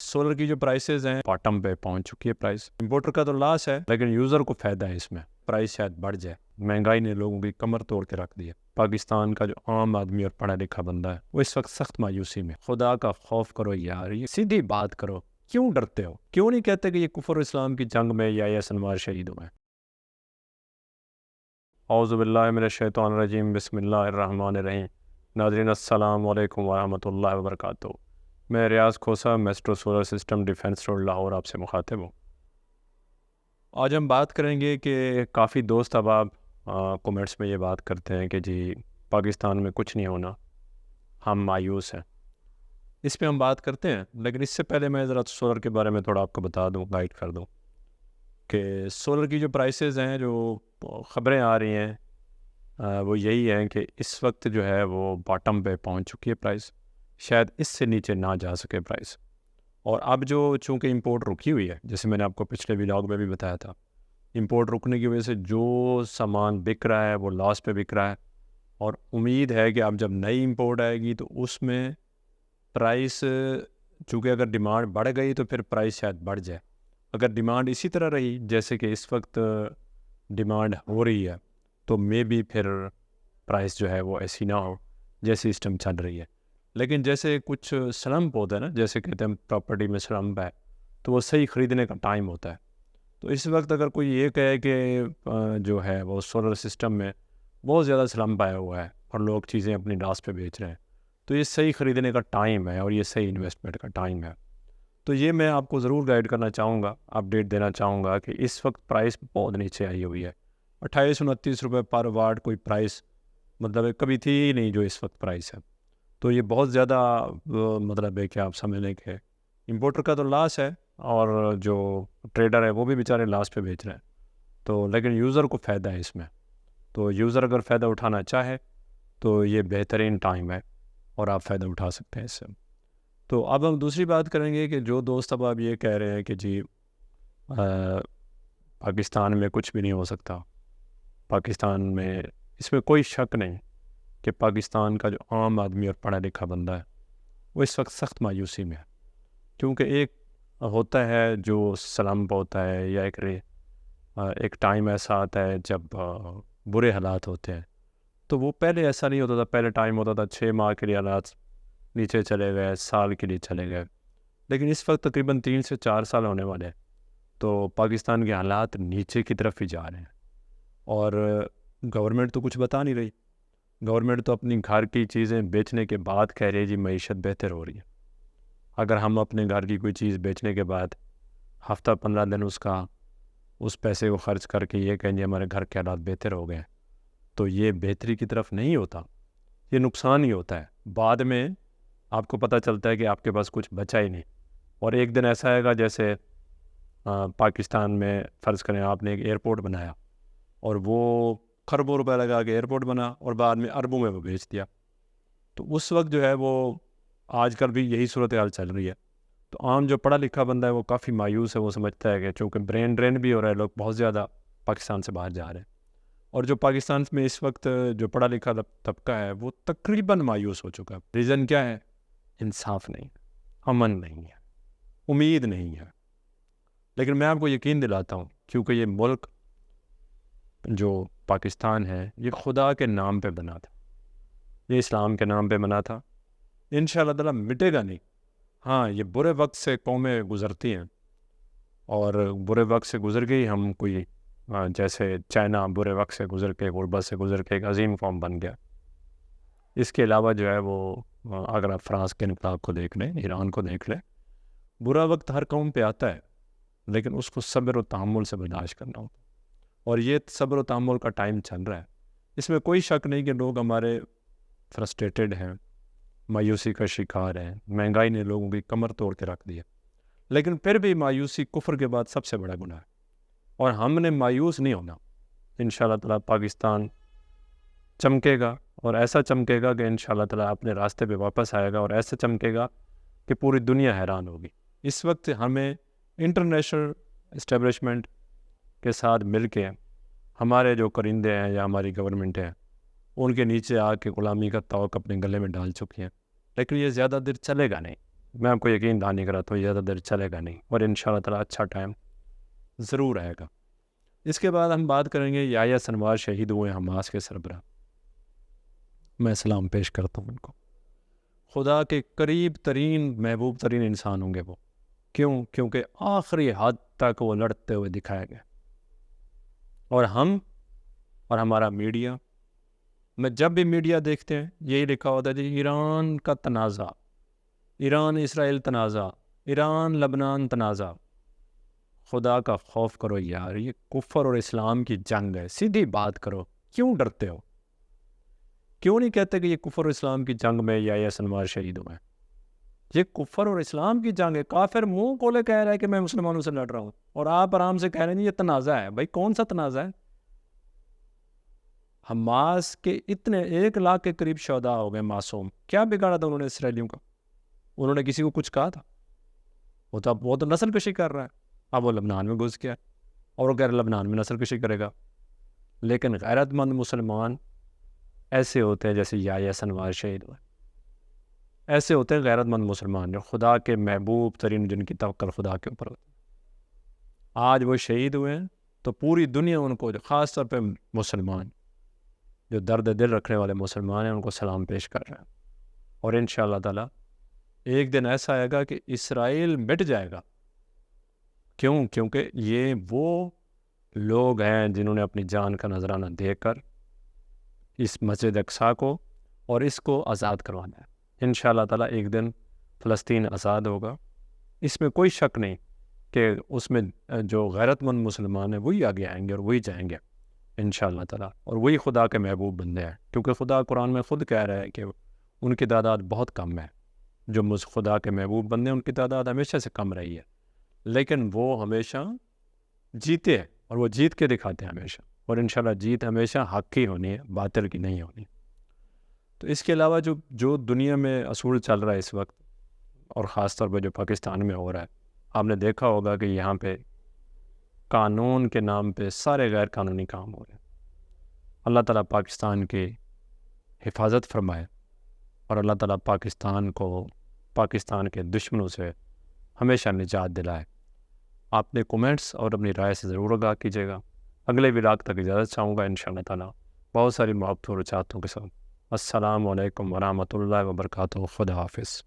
Solar کی جو prices ہیں باٹم پہ پہنچ چکی ہے پرائس. امپورٹر کا تو لاس ہے لیکن یوزر کو فائدہ ہے اس میں. پرائس شاید بڑھ جائے. مہنگائی نے لوگوں کی کمر توڑ کے رکھ دی ہے. پاکستان کا جو عام آدمی اور پڑھا لکھا بندہ ہے وہ اس وقت سخت مایوسی میں. خدا کا خوف کرو یار, یہ سیدھی بات کرو. کیوں ڈرتے ہو؟ کیوں نہیں کہتے کہ یہ کفر و اسلام کی جنگ میں یا یہ انوار شہید ہوئے ہیں؟ اعوذ باللہ من الشیطان الرجیم. بسم اللہ الرحمن الرحیم. ناظرین السلام علیکم ورحمۃ اللہ وبرکاتہ. میں Riaz Khosa, Maestro solar system defence road Lahore آپ سے مخاطب ہوں. آج ہم بات کریں گے کہ کافی دوست احباب کومنٹس میں یہ بات کرتے ہیں کہ جی پاکستان میں کچھ نہیں ہونا, ہم مایوس ہیں. اس پہ ہم بات کرتے ہیں, لیکن اس سے پہلے میں ذرا سولر کے بارے میں تھوڑا آپ کو بتا دوں, گائیڈ کر دوں کہ سولر کی جو پرائسز ہیں, جو خبریں آ رہی ہیں وہ یہی ہیں کہ اس وقت جو ہے وہ باٹم پہ پہنچ چکی ہے پرائس. شاید اس سے نیچے نہ جا سکے پرائس. اور اب جو چونکہ امپورٹ رکی ہوئی ہے, جیسے میں نے آپ کو پچھلے ولاگ میں بھی بتایا تھا, امپورٹ رکنے کی وجہ سے جو سامان بک رہا ہے وہ لاس پہ بک رہا ہے. اور امید ہے کہ اب جب نئی امپورٹ آئے گی تو اس میں پرائس, چونکہ اگر ڈیمانڈ بڑھ گئی تو پھر پرائس شاید بڑھ جائے. اگر ڈیمانڈ اسی طرح رہی جیسے کہ اس وقت ڈیمانڈ ہو رہی ہے تو مے بی پھر پرائس جو ہے وہ ایسی نہ ہو جیسی سسٹم چل رہی ہے. لیکن جیسے کچھ سلمپ ہوتا ہے نا, جیسے کہتے ہیں پراپرٹی میں سلمپ ہے, تو وہ صحیح خریدنے کا ٹائم ہوتا ہے. تو اس وقت اگر کوئی یہ کہے کہ جو ہے وہ سولر سسٹم میں بہت زیادہ سلمپ آیا ہوا ہے اور لوگ چیزیں اپنی لاس پہ بیچ رہے ہیں, تو یہ صحیح خریدنے کا ٹائم ہے اور یہ صحیح انویسٹمنٹ کا ٹائم ہے. تو یہ میں آپ کو ضرور گائیڈ کرنا چاہوں گا, اپڈیٹ دینا چاہوں گا کہ اس وقت پرائس بہت نیچے آئی ہوئی ہے. 2829 روپے پر واٹ کوئی پرائس مطلب کبھی تھی ہی نہیں جو اس وقت پرائس ہے. تو یہ بہت زیادہ مطلب ہے کہ آپ سمجھ لیں کہ امپورٹر کا تو لاس ہے اور جو ٹریڈر ہے وہ بھی بیچارے لاس پہ بیچ رہے ہیں. تو لیکن یوزر کو فائدہ ہے اس میں. تو یوزر اگر فائدہ اٹھانا چاہے تو یہ بہترین ٹائم ہے اور آپ فائدہ اٹھا سکتے ہیں اس سے. تو اب ہم دوسری بات کریں گے کہ جو دوست اب آپ یہ کہہ رہے ہیں کہ جی پاکستان میں کچھ بھی نہیں ہو سکتا, پاکستان میں اس میں کوئی شک نہیں کہ پاکستان کا جو عام آدمی اور پڑھا لکھا بندہ ہے وہ اس وقت سخت مایوسی میں ہے. کیونکہ ایک ہوتا ہے جو سلمپ ہوتا ہے یا ایک ٹائم ایسا آتا ہے جب برے حالات ہوتے ہیں. تو وہ پہلے ایسا نہیں ہوتا تھا. پہلے ٹائم ہوتا تھا 6 ماہ کے لیے حالات نیچے چلے گئے, سال کے لیے چلے گئے. لیکن اس وقت تقریباً 3 سے 4 سال ہونے والے ہیں, تو پاکستان کے حالات نیچے کی طرف ہی جا رہے ہیں. اور گورنمنٹ تو کچھ بتا نہیں رہی. گورنمنٹ تو اپنی گھر کی چیزیں بیچنے کے بعد کہہ رہی ہے جی معیشت بہتر ہو رہی ہے. اگر ہم اپنے گھر کی کوئی چیز بیچنے کے بعد ہفتہ 15 دن اس پیسے کو خرچ کر کے یہ کہیں جی ہمارے گھر کے حالات بہتر ہو گئے, تو یہ بہتری کی طرف نہیں ہوتا, یہ نقصان ہی ہوتا ہے. بعد میں آپ کو پتہ چلتا ہے کہ آپ کے پاس کچھ بچا ہی نہیں. اور ایک دن ایسا آئے گا جیسے پاکستان میں فرض کریں آپ نے ایک ایئرپورٹ بنایا اور وہ خربوں روپے لگا کے ایئرپورٹ بنا اور بعد میں اربوں میں وہ بیچ دیا. تو اس وقت جو ہے وہ آج کل بھی یہی صورتحال چل رہی ہے. تو عام جو پڑھا لکھا بندہ ہے وہ کافی مایوس ہے. وہ سمجھتا ہے کہ چونکہ برین ڈرین بھی ہو رہا ہے, لوگ بہت زیادہ پاکستان سے باہر جا رہے ہیں. اور جو پاکستان میں اس وقت جو پڑھا لکھا طبقہ ہے وہ تقریباً مایوس ہو چکا ہے. ریزن کیا ہے؟ انصاف نہیں, امن نہیں ہے, امید نہیں ہے. لیکن میں آپ کو یقین دلاتا ہوں, کیونکہ یہ ملک جو پاکستان ہے یہ خدا کے نام پہ بنا تھا, یہ اسلام کے نام پہ بنا تھا. انشاءاللہ تعالیٰ مٹے گا نہیں. ہاں, یہ برے وقت سے قومیں گزرتی ہیں اور برے وقت سے گزر گئی. ہم کوئی جیسے چائنا برے وقت سے گزر کے, غربت سے گزر کے ایک عظیم قوم بن گیا. اس کے علاوہ جو ہے وہ اگر آپ فرانس کے انقلاب کو دیکھ لیں, ایران کو دیکھ لیں, برا وقت ہر قوم پہ آتا ہے لیکن اس کو صبر و تحمل سے برداشت کرنا ہوتا ہے. اور یہ صبر و تحمل کا ٹائم چل رہا ہے. اس میں کوئی شک نہیں کہ لوگ ہمارے فرسٹریٹڈ ہیں, مایوسی کا شکار ہیں. مہنگائی نے لوگوں کی کمر توڑ کے رکھ دی ہے. لیکن پھر بھی مایوسی کفر کے بعد سب سے بڑا گناہ ہے, اور ہم نے مایوس نہیں ہونا. انشاءاللہ تعالیٰ پاکستان چمکے گا, اور ایسا چمکے گا کہ انشاءاللہ تعالیٰ اپنے راستے پہ واپس آئے گا, اور ایسا چمکے گا کہ پوری دنیا حیران ہوگی. اس وقت ہمیں انٹرنیشنل اسٹیبلشمنٹ کے ساتھ مل کے ہمارے جو کرندے ہیں یا ہماری گورنمنٹ ہیں ان کے نیچے آ کے غلامی کا طوق اپنے گلے میں ڈال چکی ہیں. لیکن یہ زیادہ دیر چلے گا نہیں. میں آپ کو یقین دہانی کراتا ہوں زیادہ دیر چلے گا نہیں، اور انشاءاللہ تعالیٰ اچھا ٹائم ضرور آئے گا۔ اس کے بعد ہم بات کریں گے یحییٰ سنوار شہید ہوئے حماس کے سربراہ، میں سلام پیش کرتا ہوں ان کو۔ خدا کے قریب ترین محبوب ترین انسان ہوں گے وہ، کیوں؟ کیونکہ آخری حد تک وہ لڑتے ہوئے دکھائے گئے، اور ہم اور ہمارا میڈیا، میں جب بھی میڈیا دیکھتے ہیں یہی لکھا ہوتا ہے جی ایران کا تنازع، ایران اسرائیل تنازع، ایران لبنان تنازع۔ خدا کا خوف کرو یار، یہ کفر اور اسلام کی جنگ ہے، سیدھی بات کرو، کیوں ڈرتے ہو؟ کیوں نہیں کہتے کہ یہ کفر اور اسلام کی جنگ میں یحییٰ سنوار شہید ہوئے ہیں؟ یہ کفر اور اسلام کی جنگ ہے۔ کافر منہ کھولے کہہ رہا ہے کہ میں مسلمانوں سے لڑ رہا ہوں، اور آپ آرام سے کہہ رہے ہیں یہ تنازع ہے۔ بھائی کون سا تنازع ہے؟ حماس کے اتنے 1 لاکھ کے قریب شہداء ہو گئے معصوم، کیا بگاڑا تھا انہوں نے اسرائیلیوں کا؟ انہوں نے کسی کو کچھ کہا تھا؟ وہ تو نسل کشی کر رہا ہے، اب وہ لبنان میں گھس گیا اور وہ کہہ رہا ہے لبنان میں نسل کشی کرے گا۔ لیکن غیرت مند مسلمان ایسے ہوتے ہیں جیسے یحییٰ سنوار شہید ہوئے، ایسے ہوتے ہیں غیرت مند مسلمان جو خدا کے محبوب ترین، جن کی توکل خدا کے اوپر ہوتی ہے۔ آج وہ شہید ہوئے ہیں تو پوری دنیا ان کو، خاص طور پہ مسلمان جو درد دل رکھنے والے مسلمان ہیں، ان کو سلام پیش کر رہے ہیں۔ اور انشاءاللہ تعالیٰ ایک دن ایسا آئے گا کہ اسرائیل مٹ جائے گا۔ کیوں؟ کیونکہ یہ وہ لوگ ہیں جنہوں نے اپنی جان کا نذرانہ دے کر اس مسجد اقصیٰ کو اور اس کو آزاد کروانا ہے۔ انشاءاللہ تعالیٰ ایک دن فلسطین آزاد ہوگا، اس میں کوئی شک نہیں کہ اس میں جو غیرت مند مسلمان ہیں وہی آگے آئیں گے اور وہی جائیں گے انشاءاللہ تعالیٰ، اور وہی خدا کے محبوب بندے ہیں، کیونکہ خدا قرآن میں خود کہہ رہا ہے کہ ان کی تعداد بہت کم ہے۔ جو خدا کے محبوب بندے ہیں ان کی تعداد ہمیشہ سے کم رہی ہے، لیکن وہ ہمیشہ جیتے ہیں، اور وہ جیت کے دکھاتے ہیں ہمیشہ، اور انشاءاللہ جیت ہمیشہ حق کی ہونی ہے، باطل کی نہیں ہونی۔ تو اس کے علاوہ جو دنیا میں اصول چل رہا ہے اس وقت، اور خاص طور پہ جو پاکستان میں ہو رہا ہے، آپ نے دیکھا ہوگا کہ یہاں پہ قانون کے نام پہ سارے غیر قانونی کام ہو رہے ہیں۔ اللہ تعالیٰ پاکستان کی حفاظت فرمائے، اور اللہ تعالیٰ پاکستان کے دشمنوں سے ہمیشہ نجات دلائے۔ آپ نے کومنٹس اور اپنی رائے سے ضرور آگاہ کیجیے گا۔ اگلے ولاگ تک اجازت چاہوں گا انشاءاللہ تعالیٰ، بہت ساری محبتوں اور چاہتوں کے ساتھ۔ السلام علیکم ورحمۃ اللہ وبرکاتہ۔ خدا حافظ۔